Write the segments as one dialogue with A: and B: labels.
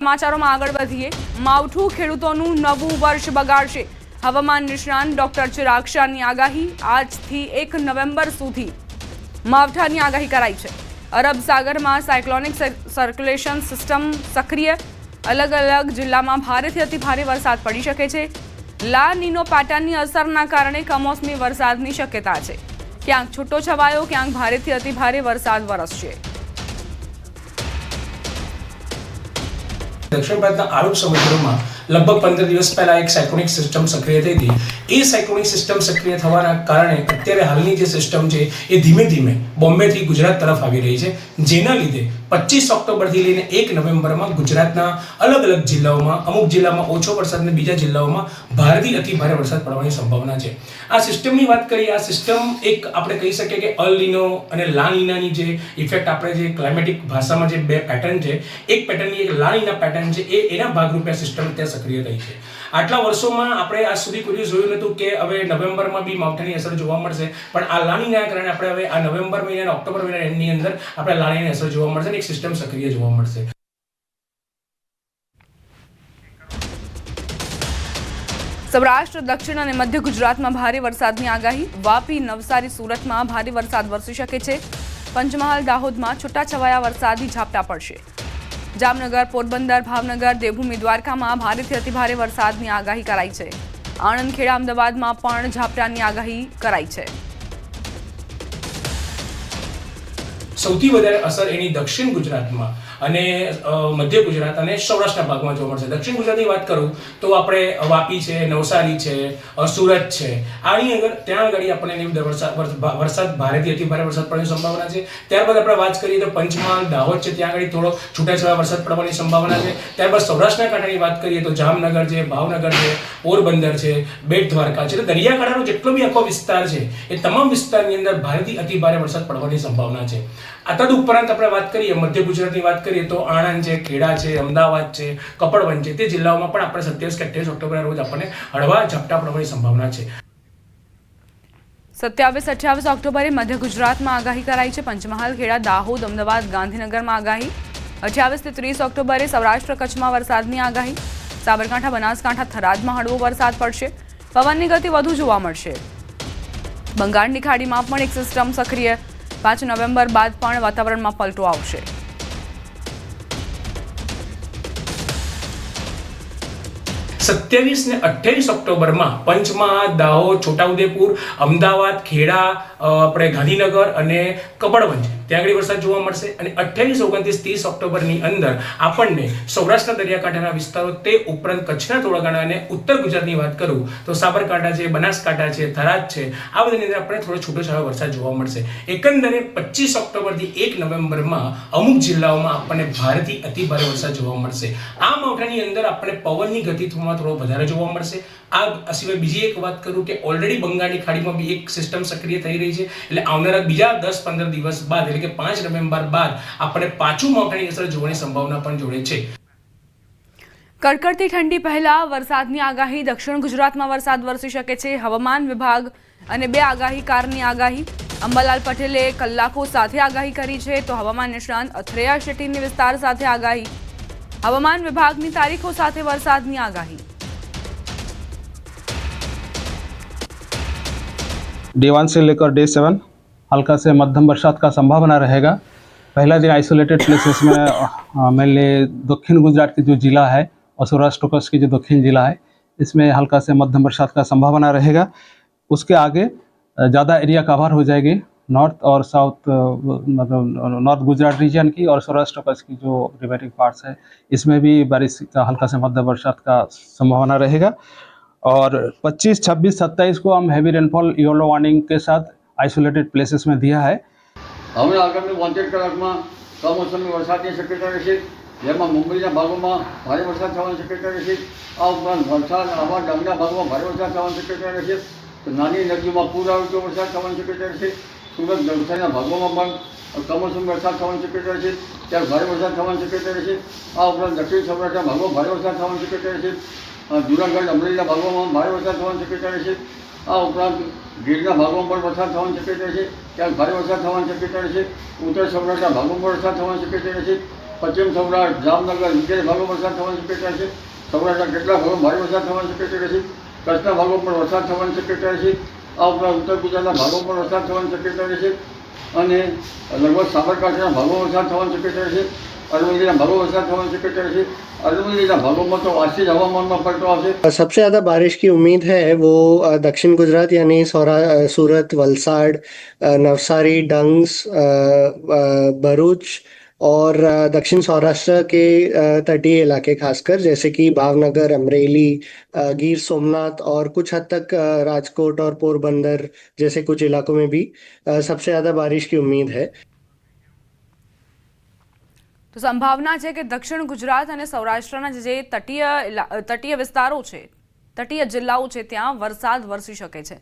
A: સમાચારોમાં આગળ વધીએ। માવઠું ખેડૂતોનું નવું વર્ષ બગાડશે। હવામાન નિષ્ણાંત ડોક્ટર ચિરાગ શાહની આગાહી। આજથી 1 નવેમ્બર સુધી માવઠાની આગાહી કરાઈ છે। અરબ સાગરમાં સાયક્લોનિક સર્ક્યુલેશન સિસ્ટમ સક્રિય। અલગ અલગ જિલ્લામાં ભારેથી અતિ ભારે વરસાદ પડી શકે છે। લા નીનો પેટર્નની અસરના કારણે કમોસમી વરસાદની શક્યતા છે। ક્યાંક છૂટો છવાયો, ક્યાંક ભારેથી અતિ ભારે વરસાદ વરસશે।
B: दक्षिण भारतना अरब समुद्रमा लगभग 15 दिवस पहला एक साइक्लोनिक सिस्टम सक्रिय थी थी। ये साइक्लोनिक सिस्टम सक्रिय થવાના કારણે અત્યારે હાલની જે સિસ્ટમ છે એ ધીમે ધીમે બોમ્બે થી ગુજરાત તરફ આવી રહી છે, જેના લીધે 25 ઓક્ટોબર થી લઈને 1 નવેમ્બરમાં ગુજરાતના અલગ અલગ જિલ્લાઓમાં અમુક જિલ્લામાં ઓછો વરસાદ અને બીજા જિલ્લાઓમાં ભારેથી અતિ ભારે વરસાદ પડવાની સંભાવના છે। આ સિસ્ટમની વાત કરીએ, આ સિસ્ટમ એક આપણે કહી શકીએ કે અલ નીનો અને લા નીનાની જે ઇફેક્ટ આપણે જે ક્લાઇમેટિક ભાષામાં જે બે પેટર્ન છે, એક પેટર્નની એક લા નીના પેટર્ન છે, એ એના ભાગરૂપે સિસ્ટમ ત્યાં સક્રિય થઈ છે। આટલા વર્ષોમાં આપણે આજ સુધી કોઈ જોયું નહોતું કે હવે નવેમ્બરમાં બી માવઠાની અસર જોવા મળશે, પણ આ લા નીનાના કારણે આપણે હવે આ નવેમ્બર મહિના અને ઓક્ટોબર મહિનાના એન્ડની અંદર આપણે લા નીનાની અસર જોવા મળશે અને એક સિસ્ટમ સક્રિય જોવા મળશે।
A: સૌરાષ્ટ્ર, દક્ષિણ અને મધ્ય ગુજરાતમાં ભારે વરસાદની આગાહી। વાપી, નવસારી, સુરતમાં ભારે વરસાદ વરસી શકે છે। પંચમહાલ, દાહોદમાં છૂટાછવાયા વરસાદી ઝાપટા પડશે। જામનગર, પોરબંદર, ભાવનગર, દેવભૂમિ, દ્વારકામાં ભારેથી અતિ ભારે વરસાદની આગાહી કરાઈ છે। આણંદ, ખેડા, અમદાવાદમાં પણ ઝાપટાની આગાહી કરાઈ છે।
B: સૌથી વધારે અસર એની દક્ષિણ ગુજરાતમાં અને મધ્ય ગુજરાત અને સૌરાષ્ટ્રના ભાગમાં જોવા મળશે। દક્ષિણ ગુજરાતની વાત કરું તો આપણે વાપી છે, નવસારી છે, સુરત છે, આની આગળ ત્યાં આગળ આપણને વરસાદ ભારેથી અતિ ભારે વરસાદ પડવાની સંભાવના છે। ત્યારબાદ આપણે વાત કરીએ તો પંચમહાલ, દાહોદ છે, ત્યાં આગળ થોડો છૂટાછવાયા વરસાદ પડવાની સંભાવના છે। ત્યારબાદ સૌરાષ્ટ્રના કાંઠાની વાત કરીએ તો જામનગર છે, ભાવનગર છે, પોરબંદર છે, બેટ દ્વારકા છે, દરિયાકાંઠાનો જેટલો બી આખો વિસ્તાર છે એ તમામ વિસ્તારની અંદર ભારેથી અતિ ભારે વરસાદ પડવાની સંભાવના છે। આ તદ ઉપરાંત આપણે વાત કરીએ મધ્ય ગુજરાતની વાત કરીએ તો આણંદ છે, ખેડા છે, અમદાવાદ છે, કપડવંજ છે, તે જિલ્લાઓમાં પણ આપણે 27 કે 28 ઓક્ટોબરના રોજ આપણને હળવા ઝાપટા પડવાની સંભાવના છે।
A: 27-28 ઓક્ટોબરે મધ્ય ગુજરાતમાં આગાહી કરાઈ છે। પંચમહાલ, ખેડા, દાહોદ, અમદાવાદ, ગાંધીનગરમાં આગાહી। 28 થી 30 ઓક્ટોબરે સૌરાષ્ટ્ર, કચ્છમાં વરસાદની આગાહી। સાબરકાંઠા, બનાસકાંઠા, થરાદમાં હળવો વરસાદ પડશે। પવનની ગતિ વધુ જોવા મળશે। બંગાળની ખાડીમાં પણ એક સિસ્ટમ સક્રિય। 5 નવેમ્બર બાદ પણ વાતાવરણમાં પલટો આવશે।
B: સત્યાવીસ ને 28 ઓક્ટોબરમાં પંચમહાલ, દાહોદ, છોટાઉદેપુર, અમદાવાદ, ખેડા, આપણે ગાંધીનગર અને કપડવંજ ત્યાં આગળ વરસાદ જોવા મળશે। અને 28, 29, 30 ઓક્ટોબરની અંદર આપણને સૌરાષ્ટ્રના દરિયાકાંઠાના વિસ્તારો તે ઉપરાંત કચ્છના થોડા ઘણા અને ઉત્તર ગુજરાતની વાત કરું તો સાબરકાંઠા છે, બનાસકાંઠા છે, થરાદ છે, આ બધાની અંદર આપણે થોડો છૂટોછવાયો વરસાદ જોવા મળશે। એકંદરે 25 ઓક્ટોબરથી 1 નવેમ્બરમાં અમુક જિલ્લાઓમાં આપણને ભારેથી અતિ ભારે વરસાદ જોવા મળશે। આ માવઠાની અંદર આપણે પવનની ગતિ થોડો વધારે જોવા મળશે। આ સિવાય બીજી એક વાત કરું કે ઓલરેડી બંગાળની ખાડીમાં બી એક સિસ્ટમ સક્રિય થઈ રહી છે, એટલે આવનારા બીજા 10-15 દિવસ બાદ એટલે કે 5 નવેમ્બર બાદ આપણે પાછું માવઠાની અસર જોવાની સંભાવના પણ જોડે છે।
A: કડકડતી ઠંડી પહેલા વરસાદની આગાહી। દક્ષિણ ગુજરાતમાં વરસાદ વરસી શકે છે। હવામાન વિભાગ અને બે આગાહીકારની આગાહી। અંબાલાલ પટેલે કલાકો સાથે આગાહી કરી છે, તો હવામાન નિષ્ણાંત અથરેયા શેટ્ટીની વિસ્તાર સાથે આગાહી। હવાमान विभाग की तारीखों साथ वरसादनी आगाही।
C: डे 1 से लेकर डे 7 हल्का से मध्यम बरसात का संभावना रहेगा। पहला दिन आइसोलेटेड प्लेसेस में मेनली दक्षिण गुजरात की जो जिला है और सौराष्ट्र कच्छ की जो दक्षिण जिला है, इसमें हल्का से मध्यम बरसात का संभावना रहेगा। उसके आगे ज़्यादा एरिया कवर हो जाएगी नॉर्थ और साउथ, मतलब नॉर्थ गुजरात रीजन की और सौराष्ट्र कच्छ की जो रिमेनिंग पार्ट्स है, इसमें भी बारिश का हल्का से मध्यम बरसात का संभावना रहेगा। और 25, 26, 27 को हम हैवी रेनफॉल येलो वार्निंग के साथ आइसोलेटेड प्लेसेस में दिया है।
D: हमें आगामी 72 કલાકમાં કમોસમી વરસાદની શક્યતા રહેશે, જેમાં મુંબઈના ભાગોમાં ભારે વરસાદ થવાની શક્યતા રહેશે। આ ઉપરાંત વલસાડ, આહવા, ડાંગના ભાગમાં ભારે વરસાદ થવાની શક્યતા રહેશે। તો નાની નદીઓમાં પૂર આવે તો વરસાદ થવાની શક્યતા રહેશે। સુરત, નવસારીના ભાગોમાં પણ કમોસમી વરસાદ થવાની શક્યતા રહેશે, ત્યારે ભારે વરસાદ થવાની શક્યતા રહેશે। આ ઉપરાંત દક્ષિણ સૌરાષ્ટ્રના ભાગોમાં ભારે વરસાદ થવાની શક્યતા રહેશે। જૂનાગઢ, અમરેલીના ભાગોમાં ભારે વરસાદ થવાની શક્યતા રહેશે। આ ઉપરાંત ગીરના ભાગોમાં પણ વરસાદ થવાની શક્યતા રહેશે, ત્યારે ભારે વરસાદ થવાની શક્યતા રહેશે। ઉત્તર સૌરાષ્ટ્રના ભાગોમાં વરસાદ થવાની શક્યતા રહેશે। પશ્ચિમ સૌરાષ્ટ્ર, જામનગર વગેરે ભાગોમાં વરસાદ થવાની શક્યતા છે. સૌરાષ્ટ્રના કેટલાક ભાગોમાં ભારે વરસાદ થવાની શક્યતા રહેશે. કચ્છના ભાગોમાં પણ વરસાદ થવાની શક્યતા રહેશે. આ ઉપરાંત ઉત્તર ગુજરાતના ભાગોમાં પણ વરસાદ થવાની શક્યતા રહેશે અને લગભગ સાબરકાંઠાના ભાગોમાં વરસાદ થવાની શક્યતા રહેશે. અરવલ્લીના ભાગોમાં વરસાદ થવાની શક્યતા રહેશે. अरवल्लीના ભાગોમાં તો આજથી જ હવામાનમાં પલટો આવશે.
E: सबसे ज़्यादा बारिश की उम्मीद है वो दक्षिण गुजरात यानी सूरत, वलसाड, नवसारी, डंग, भरूच और दक्षिण सौराष्ट्र के तटीय इलाके खासकर जैसे कि भावनगर, अमरेली, गिर सोमनाथ और कुछ हद तक राजकोट और पोरबंदर जैसे कुछ इलाकों में भी सबसे ज़्यादा बारिश की उम्मीद है.
A: તો સંભાવના છે કે દક્ષિણ ગુજરાત અને સૌરાષ્ટ્રના જે તટીય વિસ્તારો છે, તટીય જિલ્લાઓ છે, ત્યાં વરસાદ વરસી શકે છે.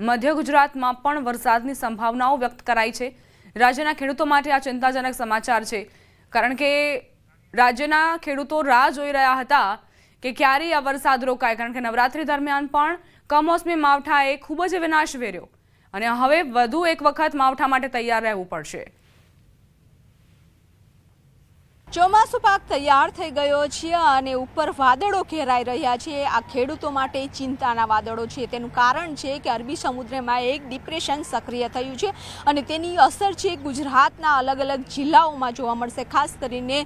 A: મધ્ય ગુજરાતમાં પણ વરસાદની સંભાવનાઓ વ્યક્ત કરાઈ છે. રાજ્યના ખેડૂતો માટે આ ચિંતાજનક સમાચાર છે, કારણ કે રાજ્યના ખેડૂતો રાહ જોઈ રહ્યા હતા કે ક્યારે આ વરસાદ રોકાય, કારણ કે નવરાત્રી દરમિયાન પણ કમોસમી માવઠાએ ખૂબ જ વિનાશ વેર્યો અને હવે વધુ એક વખત માવઠા માટે તૈયાર રહેવું પડશે.
F: ચોમાસું પાક તૈયાર થઈ ગયો છે અને ઉપર વાદળો ઘેરાઈ રહ્યા છે. આ ખેડૂતો માટે ચિંતાના વાદળો છે. તેનું કારણ છે કે અરબી સમુદ્રમાં એક ડિપ્રેશન સક્રિય થયું છે અને તેની અસર છે ગુજરાતના અલગ અલગ જિલ્લાઓમાં જોવા મળશે. ખાસ કરીને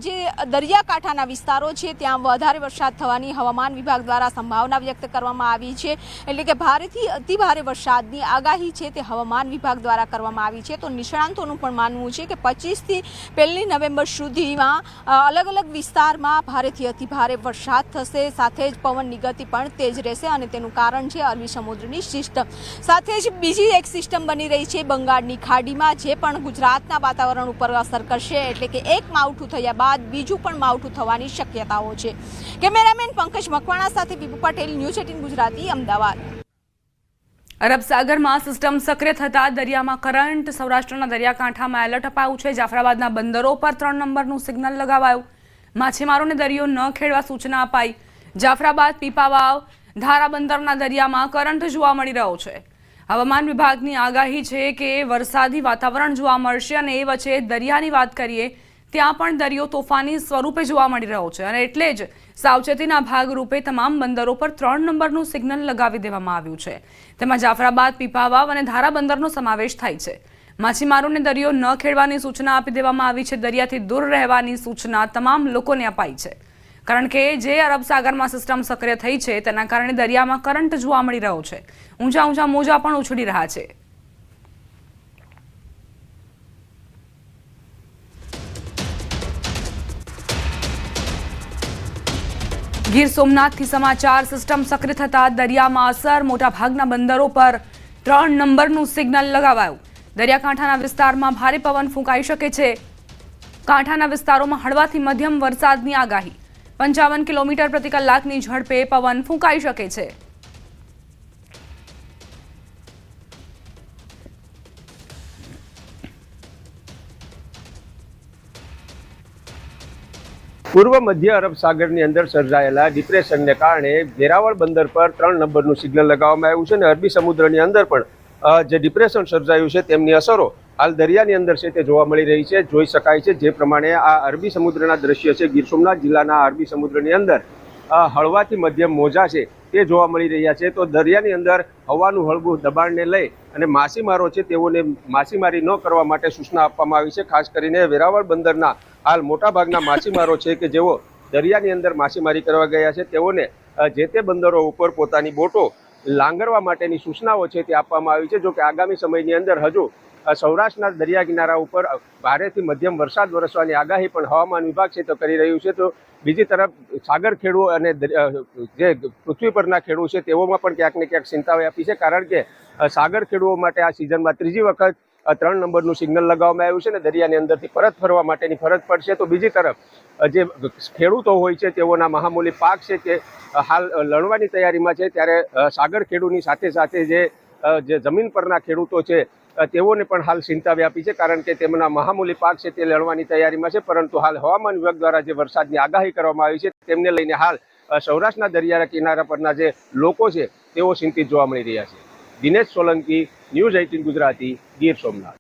F: જે દરિયાકાંઠાના વિસ્તારો છે ત્યાં વધારે વરસાદ થવાની હવામાન વિભાગ દ્વારા સંભાવના વ્યક્ત કરવામાં આવી છે. એટલે કે ભારેથી અતિભારે વરસાદની આગાહી છે તે હવામાન વિભાગ દ્વારા કરવામાં આવી છે. તો નિષ્ણાંતોનું પણ માનવું છે કે 25થી 1 નવેમ્બર સુધી અલગ અલગ વિસ્તારમાં ભારેથી અતિભારે વરસાદ થશે. સાથે જ પવનની ગતિ પણ તેજ રહેશે અને તેનું કારણ છે અરબી સમુદ્રની સિસ્ટમ. સાથે જ બીજી એક સિસ્ટમ બની રહી છે બંગાળની ખાડીમાં, જે પણ ગુજરાતના વાતાવરણ ઉપર અસર કરશે. એટલે કે એક માવઠું થયા બાદ બીજું પણ માવઠું થવાની શક્યતાઓ છે. કેમેરામેન પંકજ મકવાણા સાથે વિપુ પટેલ, ન્યૂઝ 18 ગુજરાતી, અમદાવાદ.
A: અરબ સાગરમાં સિસ્ટમ સક્રિય થતા દરિયામાં કરંટ. સૌરાષ્ટ્રના દરિયાકાંઠામાં એલર્ટ અપાયું છે. જાફરાબાદના બંદરો પર 3 નંબરનું સિગ્નલ લગાવાયું. માછીમારોને દરિયો ન ખેડવા સૂચના અપાઈ. જાફરાબાદ, પીપાવાવ, ધારા બંદરના દરિયામાં કરંટ જોવા મળી રહ્યો છે. હવામાન વિભાગની આગાહી છે કે વરસાદી વાતાવરણ જોવા મળશે અને એ વચ્ચે દરિયાની વાત કરીએ ત્યાં પણ દરિયો તોફાની સ્વરૂપે જોવા મળી રહ્યો છે અને એટલે જ સાવચેતીના ભાગરૂપે તમામ બંદરો પર 3 નંબરનું સિગ્નલ લગાવી દેવામાં આવ્યું છે. તેમાં જાફરાબાદ, પીપાવાવ અને ધારા બંદરનો સમાવેશ થાય છે. માછીમારોને દરિયો ન ખેડવાની સૂચના આપી દેવામાં આવી છે. દરિયાથી દૂર રહેવાની સૂચના તમામ લોકોને અપાઈ છે, કારણ કે જે અરબ સાગરમાં સિસ્ટમ સક્રિય થઈ છે તેના કારણે દરિયામાં કરંટ જોવા મળી રહ્યો છે. ઊંચા ઊંચા મોજા પણ ઉછળી રહ્યા છે. ગીર સોમનાથથી સમાચાર. સિસ્ટમ સક્રિય થતા દરિયામાં અસર. મોટાભાગના બંદરો પર 3 નંબરનું સિગ્નલ લગાવાયું. દરિયાકાંઠાના વિસ્તારમાં ભારે પવન ફૂંકાઈ શકે છે. કાંઠાના વિસ્તારોમાં હળવાથી મધ્યમ વરસાદની આગાહી. 55 કિલોમીટર પ્રતિ કલાકની ઝડપે પવન ફૂંકાઈ શકે છે.
G: પૂર્વ મધ્ય અરબ સાગરની અંદર સર્જાયેલા ડિપ્રેશનને કારણે વેરાવળ બંદર પર 3 નંબરનું સિગ્નલ લગાવવામાં આવ્યું છે અને અરબી સમુદ્રની અંદર પણ જે ડિપ્રેશન સર્જાયું છે તેમની અસરો હાલ દરિયાની અંદર છે તે જોવા મળી રહી છે. જોઈ શકાય છે જે પ્રમાણે આ અરબી સમુદ્રના દ્રશ્ય છે. ગીર સોમનાથ જિલ્લાના અરબી સમુદ્રની અંદર હળવાથી મધ્યમ મોજા છે તે જોવા મળી રહ્યા છે. તો દરિયાની અંદર હવાનું હળવું દબાણને લઈ અને માછીમારો છે તેઓને માછીમારી ન કરવા માટે સૂચના આપવામાં આવી છે. ખાસ કરીને વેરાવળ બંદરના હાલ મોટાભાગના માછીમારો છે કે જેઓ દરિયાની અંદર માછીમારી કરવા ગયા છે તેઓને જે તે બંદરો ઉપર પોતાની બોટો લાંગરવા માટેની સૂચનાઓ છે તે આપવામાં આવી છે. જો કે આગામી સમયની અંદર હજુ સૌરાષ્ટ્રના દરિયા કિનારા ઉપર ભારેથી મધ્યમ વરસાદ વરસવાની આગાહી પણ હવામાન વિભાગ છે તો કરી રહ્યું છે. તો બીજી તરફ સાગર ખેડૂ અને જે પૃથ્વી પરના ખેડૂ છે તેઓમાં પણ ક્યાંક ને ક્યાંક ચિંતા વ્યાપી છે, કારણ કે સાગર ખેડૂઓ માટે આ સિઝનમાં 3જી વખત 3 નંબરનું સિગ્નલ લગાવવામાં આવ્યું છે અને દરિયાની અંદરથી પરત ફરવા માટેની ફરજ પડશે. તો બીજી તરફ જે ખેડૂતો હોય છે તેઓના મહામૂલી પાક છે કે હાલ લણવાની તૈયારીમાં છે, ત્યારે સાગર ખેડૂની સાથે સાથે જે જમીન પરના ખેડૂતો છે તેઓને પણ હાલ ચિંતા વ્યાપી છે, કારણ કે તેમના મહામૂલી પાક છે તે લણવાની તૈયારીમાં છે. પરંતુ હાલ હવામાન વિભાગ દ્વારા જે વરસાદની આગાહી કરવામાં આવી છે તેમને લઈને હાલ સૌરાષ્ટ્રના દરિયા કિનારા પરના જે લોકો છે તેઓ ચિંતિત જોવા મળી રહ્યા છે. દિનેશ સોલંકી, ન્યૂઝ 18 ગુજરાતી, ગીર સોમનાથ.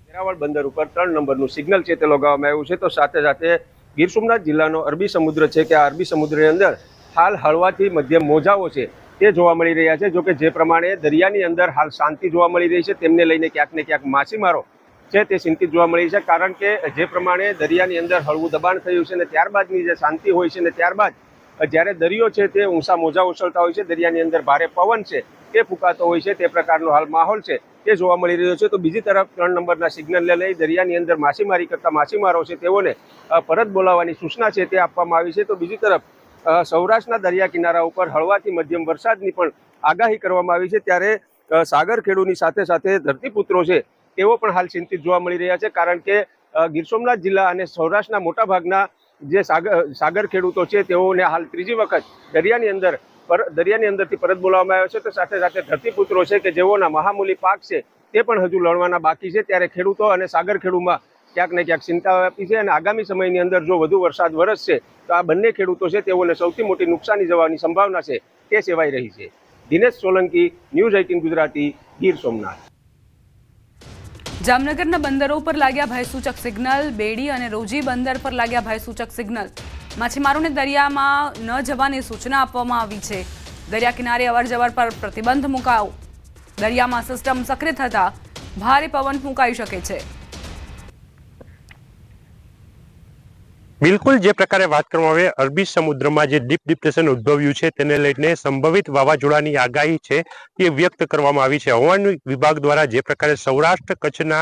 G: વેરાવળ બંદર ઉપર 3 નંબરનું સિગ્નલ છે તે લગાવવામાં આવ્યું છે. તો સાથે સાથે ગીર સોમનાથ જિલ્લાનો અરબી સમુદ્ર છે કે આ અરબી સમુદ્રની અંદર હાલ હળવાથી મધ્યમ મોજાઓ છે તે જોવા મળી રહ્યા છે. જો કે જે પ્રમાણે દરિયાની અંદર હાલ શાંતિ જોવા મળી રહી છે તેમને લઈને ક્યાંક ને ક્યાંક માછીમારો છે તે ચિંતિત જોવા મળી છે. કારણ કે જે પ્રમાણે દરિયાની અંદર હળવું દબાણ થયું છે અને ત્યારબાદની જે શાંતિ હોય છે ને ત્યારબાદ જ્યારે દરિયો છે તે ઊંચા મોજા ઉછળતા હોય છે, દરિયાની અંદર ભારે પવન છે તે ફૂંકાતો હોય છે, તે પ્રકારનો હાલ માહોલ છે તે જોવા મળી રહ્યો છે. તો બીજી તરફ 3 નંબરના સિગ્નલને લઈ દરિયાની અંદર માછીમારી કરતા માછીમારો છે તેઓને પરત બોલાવવાની સૂચના છે તે આપવામાં આવી છે. તો બીજી તરફ સૌરાષ્ટ્રના દરિયા કિનારા ઉપર હળવાથી મધ્યમ વરસાદની પણ આગાહી કરવામાં આવી છે. ત્યારે સાગર ખેડૂની સાથે સાથે ધરતીપુત્રો છે તેઓ પણ હાલ ચિંતિત જોવા મળી રહ્યા છે. કારણ કે ગીર સોમનાથ જિલ્લા અને સૌરાષ્ટ્રના મોટાભાગના જે સાગર ખેડૂતો છે તેઓને હાલ ત્રીજી વખત દરિયાની અંદરથી પરત બોલાવવામાં આવ્યો છે. તો સાથે સાથે ધરતીપુત્રો છે કે જેઓના મહામૂલી પાક છે તે પણ હજુ લણવાના બાકી છે. ત્યારે ખેડૂતો અને સાગર ખેડૂમાં ક્યાંક ને ક્યાંક ચિંતા વ્યાપી છે અને આગામી સમયની અંદર જો વધુ વરસાદ વરસશે તો આ બંને ખેડૂતો છે તેઓને સૌથી મોટી નુકસાની જવાની સંભાવના છે તે સેવાઈ રહી છે. દિનેશ સોલંકી, ન્યૂઝ 18 ગુજરાતી, ગીર સોમનાથ.
A: જામનગરના બંદરો પર લાગ્યા ભયસૂચક સિગ્નલ. બેડી અને રોજી બંદર પર લાગ્યા ભયસૂચક સિગ્નલ. માછીમારોને દરિયામાં ન જવાની સૂચના આપવામાં આવી છે. દરિયા કિનારે અવરજવર પર પ્રતિબંધ મુકાયો. દરિયામાં સિસ્ટમ સક્રિય થતા ભારે પવન ફૂંકાઈ શકે છે.
H: બિલકુલ જે પ્રકારે વાત કરવામાં આવે અરબી સમુદ્રમાં જે ડીપ ડિપ્રેશન ઉદ્ભવ્યું છે તેને લઈને સંભવિત વાવાઝોડાની આગાહી છે તે વ્યક્ત કરવામાં આવી છે. હવામાન વિભાગ દ્વારા જે પ્રકારે સૌરાષ્ટ્ર કચ્છના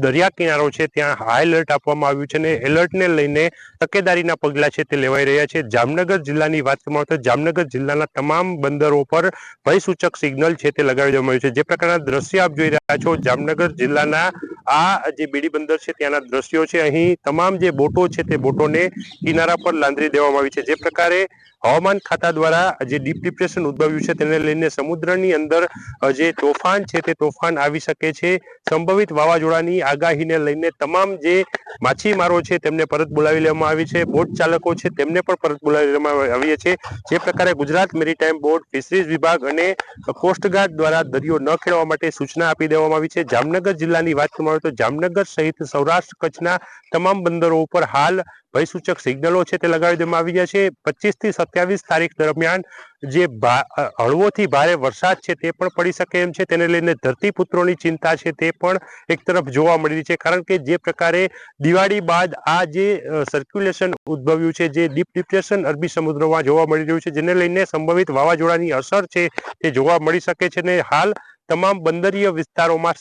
H: દરિયા કિનારો છે ત્યાં હાઈ એલર્ટ આપવામાં આવ્યું છે અને એલર્ટને લઈને તકેદારીના પગલાં છે તે લેવાઈ રહ્યા છે. જામનગર જિલ્લાની વાત કરવામાં આવે તો જામનગર જિલ્લાના તમામ બંદરો પર ભયસૂચક સિગ્નલ છે તે લગાવી દેવામાં આવ્યું છે. જે પ્રકારના દ્રશ્ય આપ જોઈ રહ્યા છો જામનગર જિલ્લાના આ જે બેડી બંદર છે ત્યાંના દ્રશ્યો છે. અહીં તમામ જે બોટો છે તે બોટોને કિનારા પર લાંદરી દેવામાં આવી છે. જે પ્રકારે હવામાન ખાતા દ્વારા જે ડીપ ડિપ્રેશન ઉદ્ભવ્યું છે તેને લઈને સમુદ્રની અંદર જે તોફાન છે તે તોફાન આવી શકે છે. સંભવિત વાવાઝોડાની આગાહીને લઈને તમામ જે માછીમારો છે તેમને પરત બોલાવી લેવામાં આવી છે. બોટ ચાલકો છે તેમને પણ પરત બોલાવી લેવામાં આવી છે. જે પ્રકારે ગુજરાત મેરીટાઈમ બોર્ડ, ફિશરીઝ વિભાગ અને કોસ્ટગાર્ડ દ્વારા દરિયો ન ખેડવા માટે સૂચના આપી દેવામાં આવી છે. જામનગર જિલ્લાની વાત કરવામાં આવે તો જામનગર સહિત સૌરાષ્ટ્ર કચ્છના તમામ બંદરો ઉપર હાલ ભયસૂચક સિગ્નલો છે તે લગાવી દેવામાં આવી ગયા છે. 25 થી 27 તારીખ દરમિયાન જે હળવોથી ભારે વરસાદ છે તે પણ પડી શકે એમ છે. તેને લઈને ધરતીપુત્રોની ચિંતા છે તે પણ એક તરફ જોવા મળી રહી છે. કારણ કે જે પ્રકારે દિવાળી બાદ આ જે સર્ક્યુલેશન ઉદ્ભવ્યું છે, જે ડીપ ડિપ્રેશન અરબી સમુદ્રમાં જોવા મળી રહ્યું છે, જેને લઈને સંભવિત વાવાઝોડાની અસર છે તે જોવા મળી શકે છે. અને હાલ તમામ બંદરીય વિસ્તારોમાં